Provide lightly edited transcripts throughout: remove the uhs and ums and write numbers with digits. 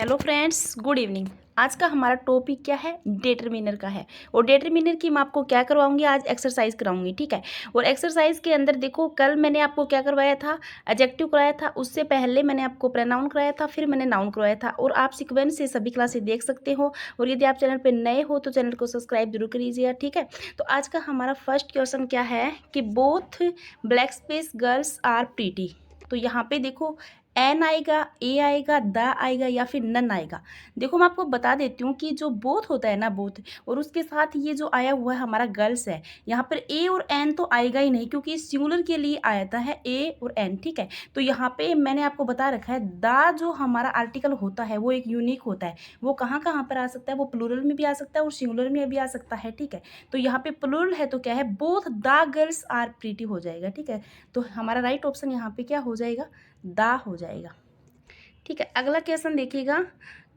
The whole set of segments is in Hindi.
Hello friends, good evening. आज का हमारा टॉपिक क्या है? डिटरमिनर का है। और डिटरमिनर की मैं आपको क्या करवाऊंगी, आज एक्सरसाइज कराऊंगी, ठीक है। और एक्सरसाइज के अंदर देखो, कल मैंने आपको क्या करवाया था, एडजेक्टिव कराया था। उससे पहले मैंने आपको प्रोनाउन कराया था, फिर मैंने नाउन करवाया था। और आप सीक्वेंस से सभी क्लासेस देख सकते हो। और यदि आप चैनल पर नए हो तो चैनल को सब्सक्राइब जरूर करिएगा, ठीक है। तो आज का हमारा फर्स्ट क्वेश्चन क्या है कि both black space girls are pretty. तो यहाँ पे देखो, एन आएगा, ए आएगा, द आएगा या फिर नन आएगा। देखो मैं आपको बता देती हूँ कि जो बोथ होता है ना, बोथ, और उसके साथ ये जो आया हुआ है हमारा गर्ल्स है, यहाँ पर ए और एन तो आएगा ही नहीं, क्योंकि सिंगुलर के लिए आया है ए और एन, ठीक है। तो यहाँ पे मैंने आपको बता रखा है, द जो हमारा आर्टिकल होता है वो एक यूनिक होता है। वो कहाँ कहाँ पर आ सकता है? वो प्लूरल में भी आ सकता है और सिंगुलर में भी आ सकता है, ठीक है। तो यहाँ पे प्लूरल है तो क्या है, both the girls are pretty हो जाएगा, ठीक है। तो हमारा राइट ऑप्शन यहाँ पे क्या हो जाएगा? दा हो जाएगा, ठीक है। अगला क्वेश्चन देखिएगा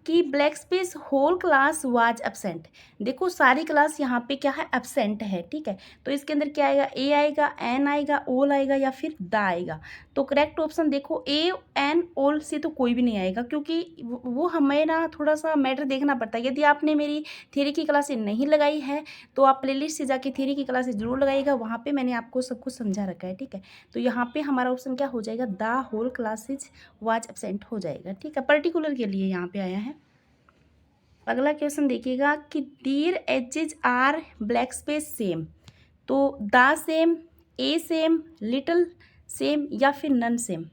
कि black space whole class was absent. देखो सारी क्लास यहाँ पे क्या है, एब्सेंट है, ठीक है। तो इसके अंदर क्या आएगा? ए आएगा, एन आएगा, ओल आएगा या फिर द आएगा। तो करेक्ट ऑप्शन देखो, ए एन ओल से तो कोई भी नहीं आएगा, क्योंकि वो हमें ना थोड़ा सा मैटर देखना पड़ता है। यदि आपने मेरी थ्योरी की क्लासेस नहीं लगाई है तो आप प्लेलिस्ट से जाके थ्योरी की क्लासेस जरूर लगाइएगा, वहाँ पे मैंने आपको सब कुछ समझा रखा है, ठीक है। तो यहाँ पे हमारा ऑप्शन क्या हो जाएगा? The whole classes was absent हो जाएगा, ठीक है। पर्टिकुलर के लिए यहाँ पे आया है। अगला क्वेश्चन देखिएगा कि their edges are black space same. तो the same, a same, little same या फिर नन सेम।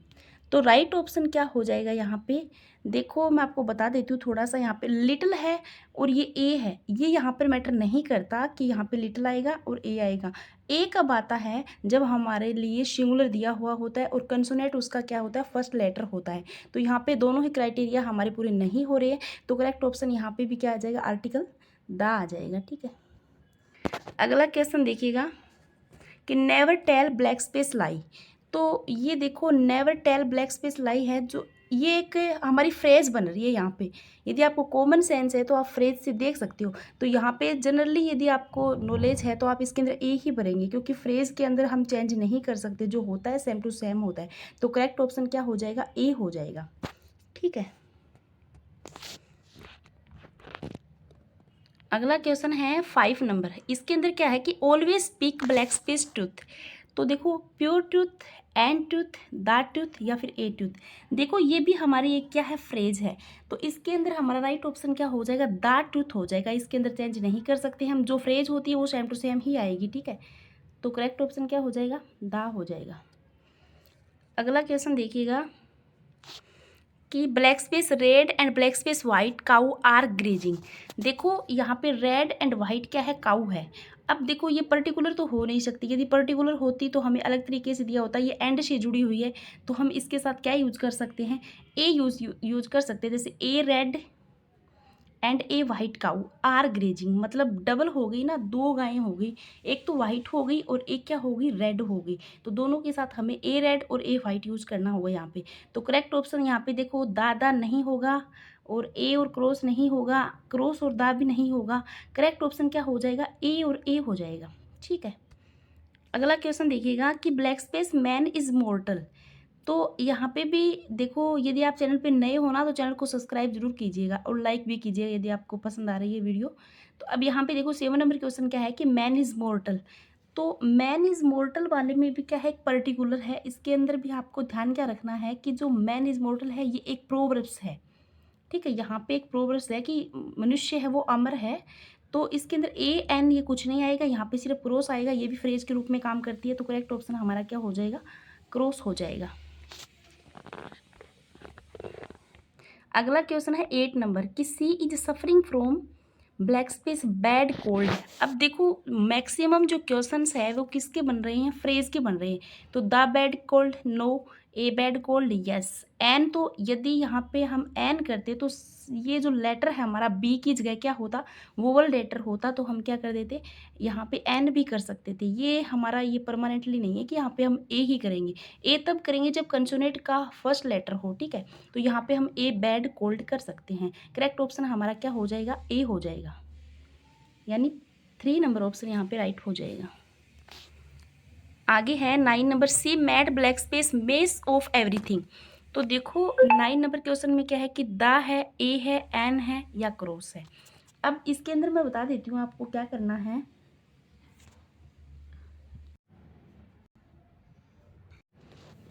तो राइट ऑप्शन क्या हो जाएगा यहाँ पे? देखो मैं आपको बता देती हूँ थोड़ा सा, यहाँ पे लिटिल है और ये ए है, ये यहाँ पर मैटर नहीं करता कि यहाँ पे लिटिल आएगा और ए आएगा। ए कब आता है? जब हमारे लिए सिंगुलर दिया हुआ होता है और कंसोनेंट उसका क्या होता है, फर्स्ट लेटर होता है। तो यहाँ पे दोनों ही क्राइटेरिया हमारे पूरे नहीं हो रहे हैं, तो करेक्ट ऑप्शन यहाँ पे भी क्या आ जाएगा? आर्टिकल द आ जाएगा, ठीक है। अगला क्वेश्चन देखिएगा कि नेवर टेल ब्लैक स्पेस लाई। तो ये देखो, नेवर टेल ब्लैक स्पेस लाई है, जो ये एक हमारी फ्रेज बन रही है यहाँ पे। यदि आपको कॉमन सेंस है तो आप फ्रेज से देख सकते हो। तो यहाँ पे जनरली यदि आपको नॉलेज है तो आप इसके अंदर ए ही भरेंगे, क्योंकि फ्रेज के अंदर हम चेंज नहीं कर सकते, जो होता है सेम टू सेम होता है। तो करेक्ट ऑप्शन क्या हो जाएगा? ए हो जाएगा, ठीक है। अगला क्वेश्चन है 5 नंबर। इसके अंदर क्या है कि always speak black space truth. तो देखो, pure truth, and truth, the truth या फिर ए ट्रूथ। देखो ये भी हमारी एक क्या है, फ्रेज है। तो इसके अंदर हमारा राइट ऑप्शन क्या हो जाएगा? द ट्रूथ हो जाएगा। इसके अंदर चेंज नहीं कर सकते हम, जो फ्रेज होती है वो सेम टू सेम ही आएगी, ठीक है। तो करेक्ट ऑप्शन क्या हो जाएगा? द हो जाएगा। अगला क्वेश्चन देखिएगा कि black space red and black space white cow are grazing. देखो यहाँ पे रेड एंड वाइट क्या है? काऊ है। अब देखो ये पर्टिकुलर तो हो नहीं सकती, यदि पर्टिकुलर होती तो हमें अलग तरीके से दिया होता। ये एंड से जुड़ी हुई है, तो हम इसके साथ क्या यूज कर सकते हैं? ए यूज कर सकते हैं। जैसे a red and a white cow are grazing, मतलब डबल हो गई ना, दो गायें हो गई। एक तो वाइट हो गई और एक क्या हो गई? रेड हो गई। तो दोनों के साथ हमें ए रेड और ए वाइट यूज करना होगा यहाँ पे। तो करेक्ट ऑप्शन यहाँ पे देखो, दादा नहीं होगा और ए और क्रॉस नहीं होगा, क्रॉस और दा भी नहीं होगा। करेक्ट ऑप्शन क्या हो जाएगा? ए और ए हो जाएगा, ठीक है। अगला क्वेश्चन देखिएगा कि ब्लैक स्पेस मैन इज मॉर्टल। तो यहाँ पे भी देखो, यदि आप चैनल पे नए हो ना तो चैनल को सब्सक्राइब जरूर कीजिएगा और लाइक भी कीजिएगा यदि आपको पसंद आ रही है वीडियो। तो अब यहाँ पे देखो 7 नंबर क्वेश्चन क्या है कि मैन इज मॉर्टल। तो मैन इज मॉर्टल वाले में भी क्या है, एक पर्टिकुलर है। इसके अंदर भी आपको ध्यान क्या रखना है कि जो मैन इज मॉर्टल है ये एक प्रोवर्ब्स है, ठीक है। यहाँ पे एक प्रोवर्ब्स है कि मनुष्य है वो अमर है। तो इसके अंदर ए एन ये कुछ नहीं आएगा, यहाँ पे सिर्फ क्रॉस आएगा। ये भी फ्रेज के रूप में काम करती है। तो करेक्ट ऑप्शन हमारा क्या हो जाएगा? क्रॉस हो जाएगा। अगला क्वेश्चन है 8 नंबर कि C is suffering from black space bad cold. अब देखो मैक्सिमम जो क्वेश्चंस है वो किसके बन रहे हैं? फ्रेज के बन रहे हैं। तो the bad cold, no. A bad cold, yes. An, तो यदि यहाँ पे हम एन करते तो ये जो लेटर है हमारा बी की जगह क्या होता? वोवल लेटर होता। तो हम क्या कर देते? यहाँ पे एन भी कर सकते थे। ये हमारा ये परमानेंटली नहीं है कि यहाँ पे हम ए ही करेंगे। ए तब करेंगे जब कंसोनेंट का फर्स्ट लेटर हो, ठीक है। तो यहाँ पे हम ए बैड कोल्ड कर सकते हैं। करेक्ट ऑप्शन हमारा क्या हो जाएगा? ए हो जाएगा, यानी 3 नंबर ऑप्शन यहाँ पे राइट हो जाएगा। आगे है 9 number she made black space mess of everything. तो देखो 9 नंबर क्वेश्चन में क्या है कि द है, ए है, एन है या क्रॉस है। अब इसके अंदर मैं बता देती हूँ आपको क्या करना है।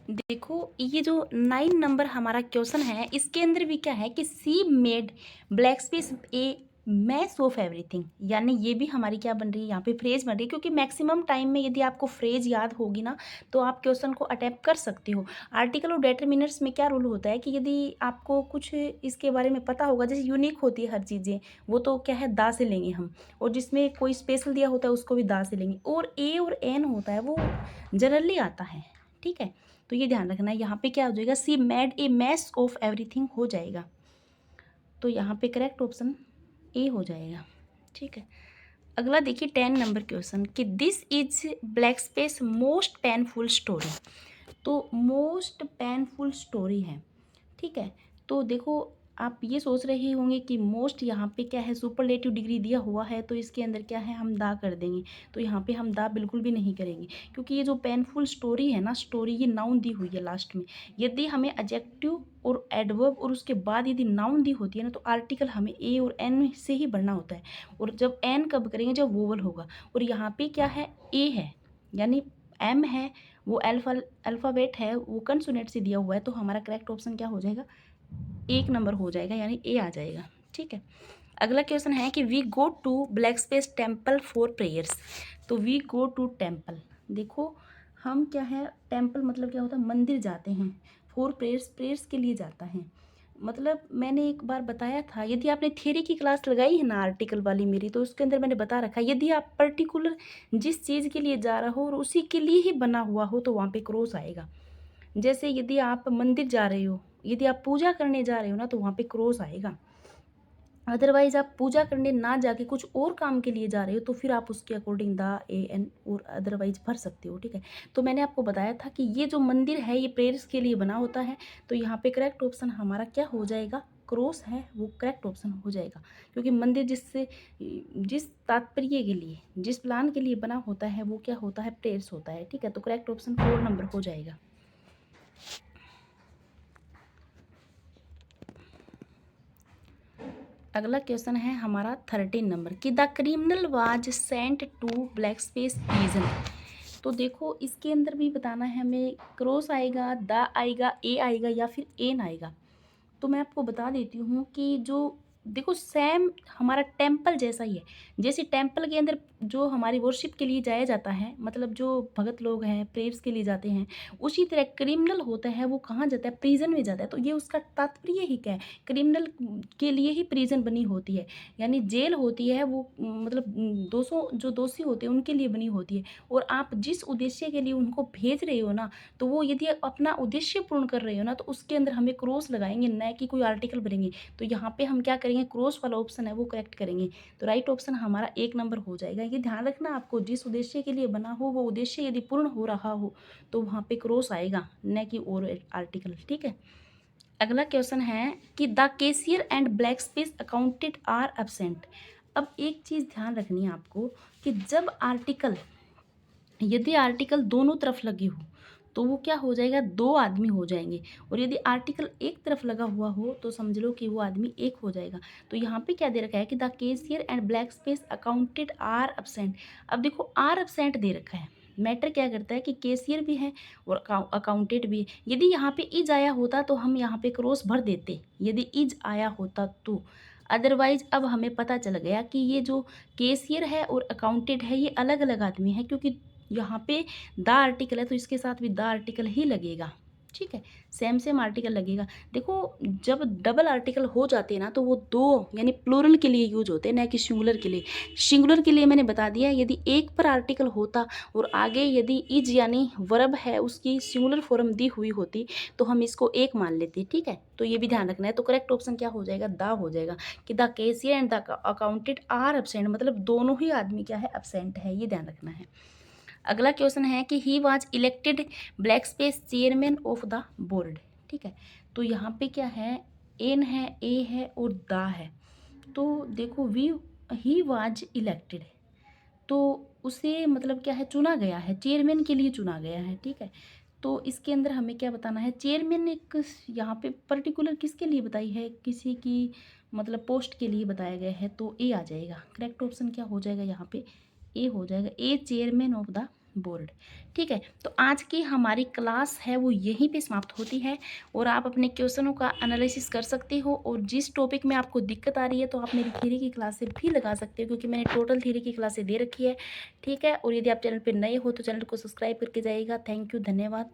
देखो ये जो 9 नंबर हमारा क्वेश्चन है इसके अंदर भी क्या है कि सी made black space A mass of everything, यानी ये भी हमारी क्या बन रही है यहाँ पे फ्रेज बन रही है, क्योंकि मैक्सिमम टाइम में यदि आपको फ्रेज याद होगी ना तो आप क्वेश्चन को अटेम्प्ट कर सकते हो। आर्टिकल और डेटरमिनर्स में क्या रूल होता है कि यदि आपको कुछ इसके बारे में पता होगा, जैसे यूनिक होती है हर चीज़ें, वो तो क्या है दा से लेंगे हम, और जिसमें कोई स्पेशल दिया होता है उसको भी दा से लेंगे, और ए और एन होता है वो जनरली आता है। ठीक है, तो ये ध्यान रखना है। यहाँ पे क्या हो जाएगा, सी made a mass of everything हो जाएगा, तो यहाँ पे करेक्ट ऑप्शन ए हो जाएगा। ठीक है, अगला देखिए 10 नंबर क्वेश्चन कि this is black space most painful story. तो मोस्ट पेनफुल स्टोरी है। ठीक है, तो देखो आप ये सोच रहे होंगे कि मोस्ट यहाँ पे क्या है, सुपरलेटिव डिग्री दिया हुआ है तो इसके अंदर क्या है हम दा कर देंगे, तो यहाँ पे हम दा बिल्कुल भी नहीं करेंगे, क्योंकि ये जो पेनफुल स्टोरी है ना, स्टोरी ये नाउन दी हुई है लास्ट में। यदि हमें एडजेक्टिव और एडवर्ब और उसके बाद यदि नाउन दी होती है ना तो आर्टिकल हमें ए और एन से ही बढ़ना होता है, और जब एन कब करेंगे जब वोवल होगा, और यहाँ पे क्या है ए है, यानी एम है वो अल्फ़ाबेट है, वो कंसोनेंट से दिया हुआ है, तो हमारा करेक्ट ऑप्शन क्या हो जाएगा, 1 नंबर हो जाएगा, यानी ए आ जाएगा। ठीक है, अगला क्वेश्चन है कि we go to black space temple for prayers. तो वी गो टू टेम्पल, देखो हम क्या है, टेम्पल मतलब क्या होता है, मंदिर जाते हैं, फॉर प्रेयर्स प्रेयर्स के लिए जाता है। मतलब मैंने एक बार बताया था, यदि आपने थ्योरी की क्लास लगाई है ना आर्टिकल वाली मेरी, तो उसके अंदर मैंने बता रखा है यदि आप पर्टिकुलर जिस चीज़ के लिए जा रहा हो और उसी के लिए ही बना हुआ हो तो वहाँ पे क्रॉस आएगा। जैसे यदि आप मंदिर जा रहे हो, यदि आप पूजा करने जा रहे हो ना तो वहाँ पे क्रॉस आएगा। अदरवाइज आप पूजा करने ना जाके कुछ और काम के लिए जा रहे हो तो फिर आप उसके अकॉर्डिंग द ए एन और अदरवाइज भर सकते हो। ठीक है, तो मैंने आपको बताया था कि ये जो मंदिर है ये प्रेयर्स के लिए बना होता है, तो यहाँ पे करेक्ट ऑप्शन हमारा क्या हो जाएगा, क्रॉस है वो करेक्ट ऑप्शन हो जाएगा, क्योंकि मंदिर जिस तात्पर्य के लिए जिस प्लान के लिए बना होता है वो क्या होता है, प्रेयर्स होता है। ठीक है, तो करेक्ट ऑप्शन 4 नंबर हो जाएगा। अगला क्वेश्चन है हमारा 13 नंबर कि the criminal was sent to black space prison. तो देखो इसके अंदर भी बताना है हमें, क्रॉस आएगा, द आएगा, ए आएगा या फिर एन आएगा। तो मैं आपको बता देती हूँ कि जो देखो सेम हमारा टेम्पल जैसा ही है, जैसे टेम्पल के अंदर जो हमारी वर्शिप के लिए जाया जाता है, मतलब जो भगत लोग हैं प्रेयर्स के लिए जाते हैं, उसी तरह क्रिमिनल होता है वो कहाँ जाता है, प्रिजन में जाता है। तो ये उसका तात्पर्य ही क्या है, क्रिमिनल के लिए ही प्रिजन बनी होती है, यानी जेल होती है वो, मतलब जो दोषी होते हैं उनके लिए बनी होती है, और आप जिस उद्देश्य के लिए उनको भेज रहे हो ना, तो वो यदि अपना उद्देश्य पूर्ण कर रहे हो ना तो उसके अंदर हमें क्रॉस लगाएंगे, न कि कोई आर्टिकल भरेंगे। तो यहाँ पे हम क्या करेंगे, क्रॉस वाला ऑप्शन है वो करेक्ट करेंगे, तो राइट ऑप्शन हमारा 1 नंबर हो जाएगा। ये ध्यान रखना आपको, जिस उद्देश्य के लिए बना हो वो उद्देश्य यदि पूर्ण हो रहा हो तो वहाँ पे क्रॉस आएगा, न कि और आर्टिकल। ठीक है, अगला क्वेश्चन है कि the cashier and black space accountant are absent. अब एक चीज़ ध्यान रखनी है आपको कि जब आर्टिकल, यदि आर्टिकल दोनों तरफ लगे हो तो वो क्या हो जाएगा, 2 आदमी हो जाएंगे, और यदि आर्टिकल एक तरफ लगा हुआ हो तो समझ लो कि वो आदमी एक हो जाएगा। तो यहाँ पे क्या दे रखा है कि the cashier and black space accountant are absent. अब देखो आर एब्सेंट दे रखा है, मैटर क्या करता है कि कैशियर भी है और अकाउंटेड भी है। यदि यहाँ पे इज आया होता तो हम यहाँ पे क्रॉस भर देते, यदि इज आया होता तो। अदरवाइज अब हमें पता चल गया कि ये जो कैशियर है और अकाउंटेड है ये अलग अलग आदमी है, क्योंकि यहाँ पे द आर्टिकल है तो इसके साथ भी द आर्टिकल ही लगेगा। ठीक है, सेम सेम आर्टिकल लगेगा। देखो जब डबल आर्टिकल हो जाते हैं ना तो वो 2 यानी प्लूरल के लिए यूज होते हैं, ना कि सिंगुलर के लिए। सिंगुलर के लिए मैंने बता दिया, यदि एक पर आर्टिकल होता और आगे यदि इज यानी वर्ब है उसकी सिंगुलर फॉर्म दी हुई होती तो हम इसको एक मान लेते। ठीक है, तो ये भी ध्यान रखना है। तो करेक्ट ऑप्शन क्या हो जाएगा, द हो जाएगा, कि the cashier and the accountant are absent, मतलब दोनों ही आदमी क्या है, एब्सेंट है, ये ध्यान रखना है। अगला क्वेश्चन है कि he was elected black space chairman of the board. ठीक है, तो यहाँ पे क्या है, एन है, ए है और द है। तो देखो ही वाज इलेक्टेड, तो उसे मतलब क्या है, चुना गया है, चेयरमैन के लिए चुना गया है। ठीक है, तो इसके अंदर हमें क्या बताना है, चेयरमैन एक यहाँ पे पर्टिकुलर किसके लिए बताई है, किसी की मतलब पोस्ट के लिए बताया गया है, तो ए आ जाएगा। करेक्ट ऑप्शन क्या हो जाएगा यहाँ पे, ए हो जाएगा, ए चेयरमैन ऑफ द बोर्ड। ठीक है, तो आज की हमारी क्लास है वो यहीं पे समाप्त होती है और आप अपने क्वेश्चनों का एनालिसिस कर सकते हो और जिस टॉपिक में आपको दिक्कत आ रही है तो आप मेरी थ्योरी की क्लास से भी लगा सकते हो, क्योंकि मैंने टोटल थ्योरी की क्लासें दे रखी है। ठीक है, और यदि आप चैनल पर नए हो तो चैनल को सब्सक्राइब करके जाइएगा। थैंक यू, धन्यवाद।